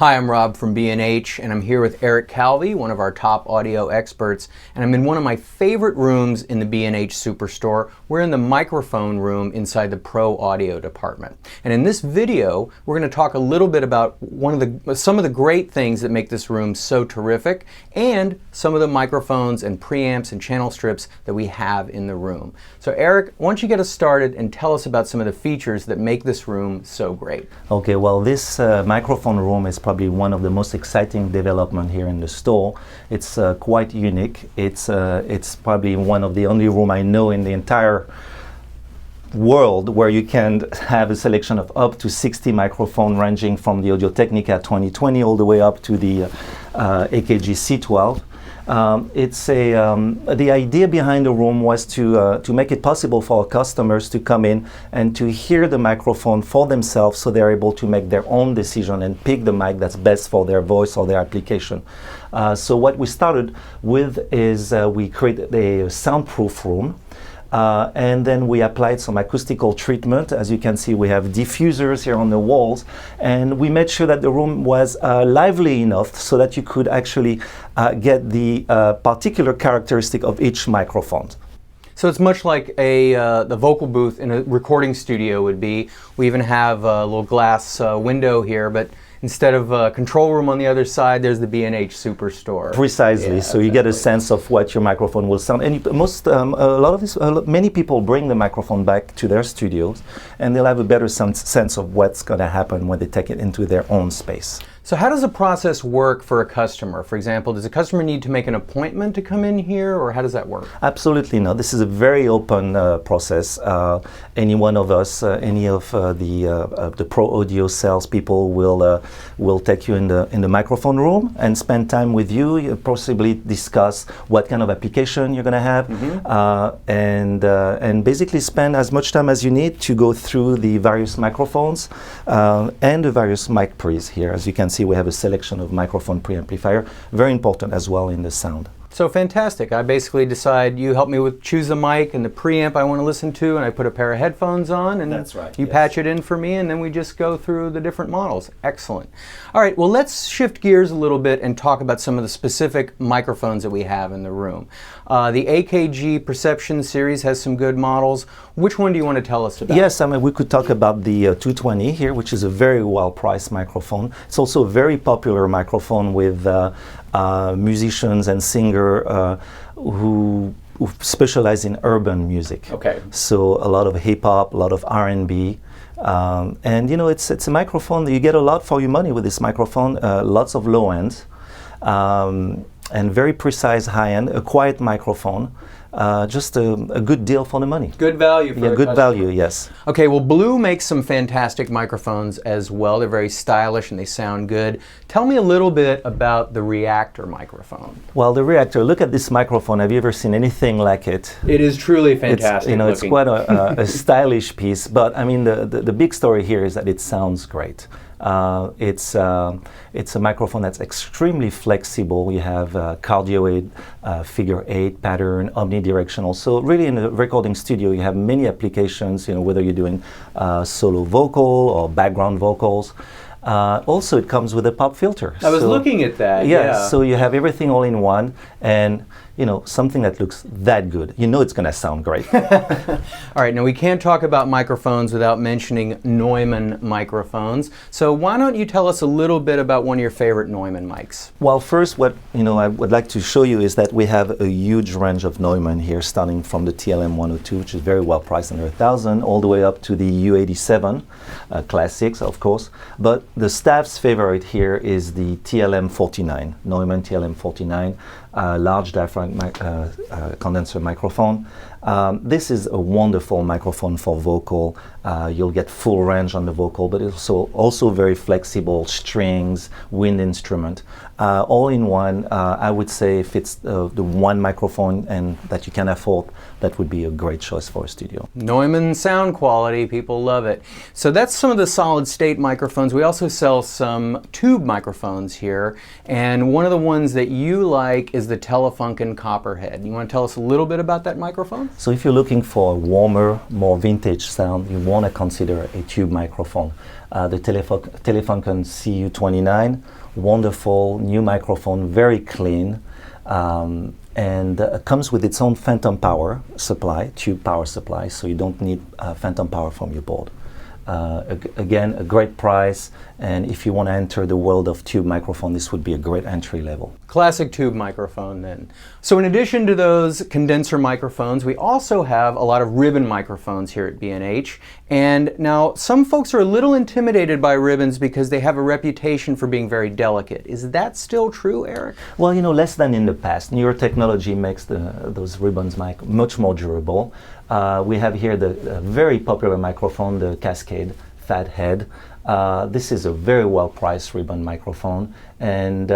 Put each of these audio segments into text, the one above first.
Hi, I'm Rob from B&H, and I'm here with Eric Calvi, one of our top audio experts, and I'm in one of my favorite rooms in the B&H Superstore. We're in the microphone room inside the Pro Audio department. And in this video, we're going to talk a little bit about some of the great things that make this room so terrific, and some of the microphones and preamps and channel strips that we have in the room. So Eric, why don't you get us started and tell us about some of the features that make this room so great. Okay, well, this microphone room is probably one of the most exciting development here in the store. It's quite unique. It's probably one of the only room I know in the entire world where you can have a selection of up to 60 microphones ranging from the Audio-Technica 2020 all the way up to the AKG C12. The idea behind the room was to make it possible for our customers to come in and to hear the microphone for themselves, so they're able to make their own decision and pick the mic that's best for their voice or their application. So what we started with is we created a soundproof room. And then we applied some acoustical treatment. As you can see, we have diffusers here on the walls, and we made sure that the room was lively enough so that you could actually get the particular characteristic of each microphone. So it's much like the vocal booth in a recording studio would be. We even have a little glass window here, but instead of a control room on the other side, there's the B&H Superstore. Precisely. Yeah, so you get a sense of what your microphone will sound. And many people bring the microphone back to their studios, and they'll have a better sense of what's going to happen when they take it into their own space. So how does the process work for a customer? For example, does a customer need to make an appointment to come in here, or how does that work? Absolutely not. This is a very open process. Any one of us, any of the Pro Audio salespeople will take you in the microphone room and spend time with you. You'll possibly discuss what kind of application you're going to have, and basically spend as much time as you need to go through the various microphones and the various mic pre's here. As you can see, we have a selection of microphone preamplifier, very important as well in the sound. So fantastic. I basically decide, you help me choose the mic and the preamp I want to listen to, and I put a pair of headphones on, and that's right, you yes. patch it in for me, and then we just go through the different models. Excellent. All right, well, let's shift gears a little bit and talk about some of the specific microphones that we have in the room. The AKG Perception series has some good models. Which one do you want to tell us about? Yes, I mean, we could talk about the 220 here, which is a very well-priced microphone. It's also a very popular microphone with musicians and singers who specialize in urban music. Okay. So a lot of hip-hop, a lot of R&B. And you know, it's a microphone that you get a lot for your money with this microphone. Lots of low end. And very precise high end, a quiet microphone. Just a good deal for the money. Good value for the good customer. value, yes. Okay, well, Blue makes some fantastic microphones as well. They're very stylish and they sound good. Tell me a little bit about the Reactor microphone. Well, the Reactor, look at this microphone. Have you ever seen anything like it? It is truly fantastic. It's quite a stylish piece, but I mean, the big story here is that it sounds great. It's a microphone that's extremely flexible. We have cardioid, figure 8 pattern, omnidirectional. So really in the recording studio, you have many applications, you know, whether you're doing solo vocal or background vocals. Also, it comes with a pop filter. I was looking at that. Yeah. So you have everything all in one, and you know, something that looks that good. You know it's going to sound great. All right, now we can't talk about microphones without mentioning Neumann microphones. So why don't you tell us a little bit about one of your favorite Neumann mics? Well, first, what I would like to show you is that we have a huge range of Neumann here, starting from the TLM 102, which is very well priced, under $1,000, all the way up to the U87 classics, of course. But the staff's favorite here is the TLM 49, Neumann TLM 49, large diaphragm condenser microphone. This is a wonderful microphone for vocal. You'll get full range on the vocal, but it's also very flexible, strings, wind instrument. All in one, I would say if it's the one microphone and that you can afford, that would be a great choice for a studio. Neumann sound quality, people love it. So that's some of the solid state microphones. We also sell some tube microphones here, and one of the ones that you like is the Telefunken Copperhead. You want to tell us a little bit about that microphone? So if you're looking for a warmer, more vintage sound, you want to consider a tube microphone. The Telefunken CU29, wonderful new microphone, very clean, and comes with its own phantom power supply, tube power supply, so you don't need phantom power from your board. Again, a great price, and if you want to enter the world of tube microphone, this would be a great entry level. Classic tube microphone then. So in addition to those condenser microphones, we also have a lot of ribbon microphones here at B&H. And now some folks are a little intimidated by ribbons because they have a reputation for being very delicate. Is that still true, Eric? Well, you know, less than in the past. Newer technology makes those ribbons much more durable. We have here the very popular microphone, the Cascade Fat Head. This is a very well-priced ribbon microphone, and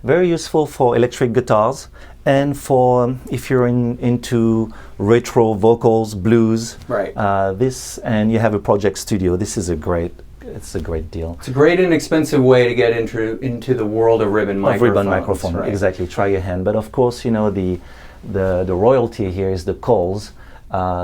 very useful for electric guitars and for if you're into retro vocals, blues. Right. This, and you have a project studio. This is it's a great deal. It's a great inexpensive way to get into the world of ribbon microphones. Ribbon microphone, right. Exactly. Try your hand. But of course, you know, the royalty here is the Coles.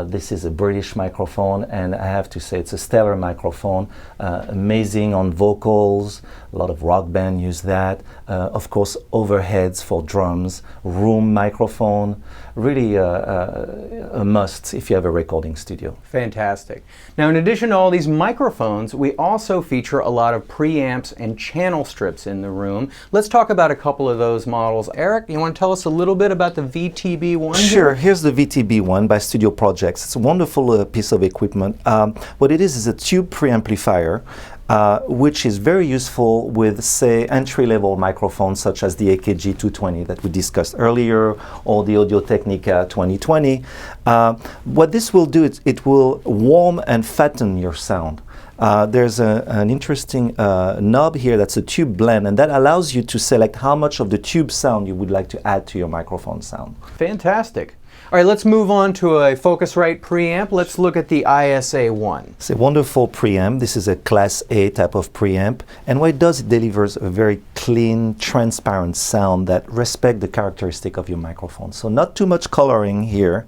This is a British microphone, and I have to say it's a stellar microphone, amazing on vocals. A lot of rock bands use that. Of course, overheads for drums, room microphone, really a must if you have a recording studio. Fantastic. Now, in addition to all these microphones, we also feature a lot of preamps and channel strips in the room. Let's talk about a couple of those models. Eric, you want to tell us a little bit about the VTB1? Sure. Here's the VTB1 by Studio Projects. It's a wonderful piece of equipment. What it is a tube preamplifier, which is very useful with, say, entry-level microphones such as the AKG 220 that we discussed earlier, or the Audio-Technica 2020. What this will do, it will warm and fatten your sound. There's an interesting knob here that's a tube blend, and that allows you to select how much of the tube sound you would like to add to your microphone sound. Fantastic. All right, let's move on to a Focusrite preamp. Let's look at the ISA1. It's a wonderful preamp. This is a Class A type of preamp. And what it does, it delivers a very clean, transparent sound that respects the characteristic of your microphone. So not too much coloring here,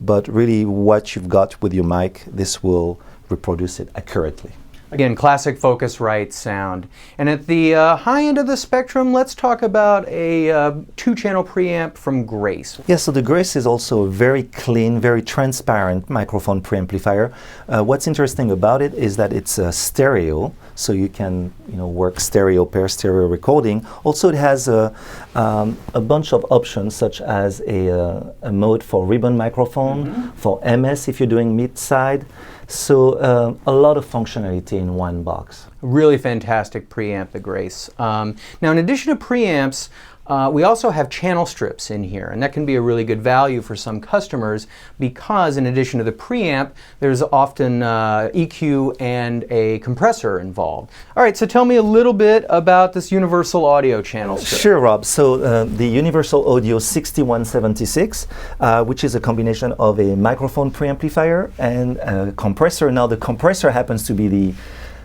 but really what you've got with your mic, this will reproduce it accurately. Again, classic Focusrite sound. And at the high end of the spectrum, let's talk about a two-channel preamp from Grace. Yeah, so the Grace is also a very clean, very transparent microphone preamplifier. What's interesting about it is that it's stereo, so you can work stereo, pair stereo recording. Also, it has a bunch of options, such as a mode for ribbon microphone, for MS if you're doing mid-side. So a lot of functionality in one box. Really fantastic preamp, the Grace. Now, in addition to preamps, we also have channel strips in here, and that can be a really good value for some customers because in addition to the preamp, there's often EQ and a compressor involved. All right, so tell me a little bit about this Universal Audio channel strip. Sure, Rob. So the Universal Audio 6176, which is a combination of a microphone preamplifier and a compressor. Now, the compressor happens to be the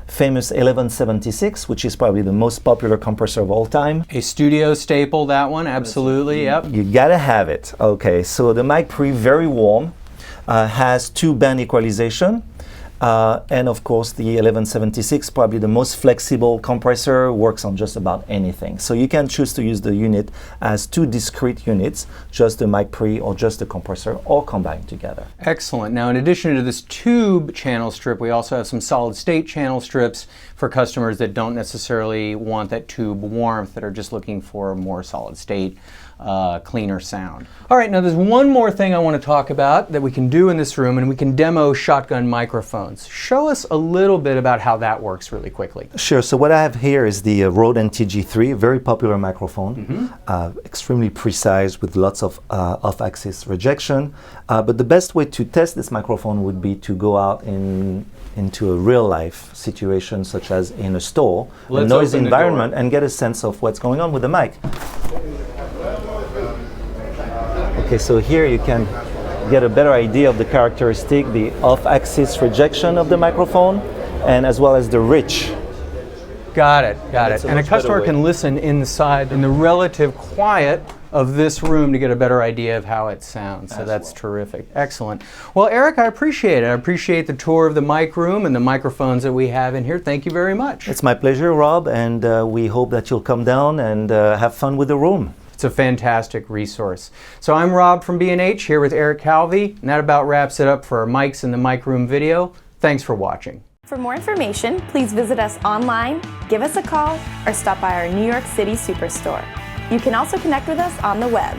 famous 1176, which is probably the most popular compressor of all time. A studio staple, that one, absolutely, yep. You gotta have it. Okay, so the mic pre, very warm, has 2-band equalization, and of course the 1176, probably the most flexible compressor, works on just about anything. So you can choose to use the unit as 2 discrete units, just the mic pre or just the compressor, or combined together. Excellent. Now, in addition to this tube channel strip, we also have some solid state channel strips for customers that don't necessarily want that tube warmth, that are just looking for more solid state, cleaner sound. All right, now there's one more thing I want to talk about that we can do in this room, and we can demo shotgun microphones. Show us a little bit about how that works really quickly. Sure. So what I have here is the Rode NTG3, very popular microphone, extremely precise with lots of off-axis rejection. But the best way to test this microphone would be to go out into a real-life situation, such as in a store, a noisy environment, and get a sense of what's going on with the mic. Okay, so here you can get a better idea of the characteristic, the off-axis rejection of the microphone, and as well as the rich Got it, got it's it. a And a much better customer way. can listen inside in the relative quiet of this room to get a better idea of how it sounds. So that's terrific. Excellent. Well, Eric, I appreciate it. I appreciate the tour of the mic room and the microphones that we have in here. Thank you very much. It's my pleasure, Rob, and we hope that you'll come down and have fun with the room. It's a fantastic resource. So I'm Rob from B&H here with Eric Calvi, and that about wraps it up for our mics in the mic room video. Thanks for watching. For more information, please visit us online, give us a call, or stop by our New York City Superstore. You can also connect with us on the web.